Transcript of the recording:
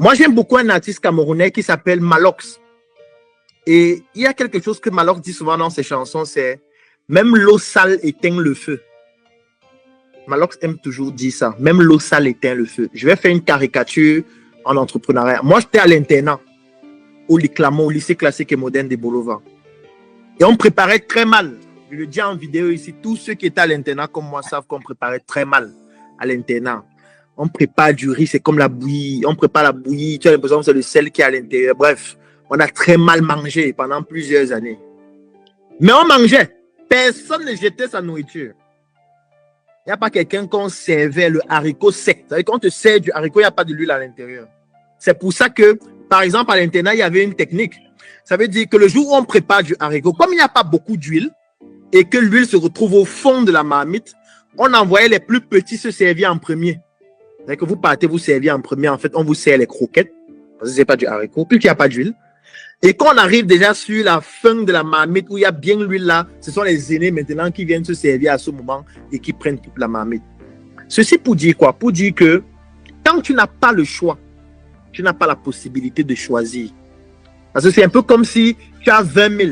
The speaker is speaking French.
Moi, j'aime beaucoup un artiste camerounais qui s'appelle Malox. Et il y a quelque chose que Malox dit souvent dans ses chansons, c'est même l'eau sale éteint le feu. Malox aime toujours dire ça. Même l'eau sale éteint le feu. Je vais faire une caricature en entrepreneuriat. Moi, j'étais à l'internat au Liclamon, au lycée classique et moderne de Bolova. Et on préparait très mal. Je le dis en vidéo ici. Tous ceux qui étaient à l'internat comme moi savent qu'on préparait très mal à l'internat. On prépare du riz, c'est comme la bouillie. On prépare la bouillie. Tu as l'impression que c'est le sel qui est à l'intérieur. Bref, on a très mal mangé pendant plusieurs années. Mais on mangeait. Personne ne jetait sa nourriture. Il n'y a pas quelqu'un qu'on servait le haricot sec. C'est-à-dire qu'on te sert du haricot, il n'y a pas de l'huile à l'intérieur. C'est pour ça que, par exemple, à l'internat, il y avait une technique. Ça veut dire que le jour où on prépare du haricot, comme il n'y a pas beaucoup d'huile et que l'huile se retrouve au fond de la marmite, on envoyait les plus petits se servir en premier. C'est-à-dire que vous partez vous servir en premier. En fait, on vous sert les croquettes, parce que ce n'est pas du haricot, puis qu'il n'y a pas d'huile. Et quand on arrive déjà sur la fin de la marmite où il y a bien l'huile là, ce sont les aînés maintenant qui viennent se servir à ce moment et qui prennent toute la marmite. Ceci pour dire quoi? Pour dire que quand tu n'as pas le choix, tu n'as pas la possibilité de choisir. Parce que c'est un peu comme si tu as 20 000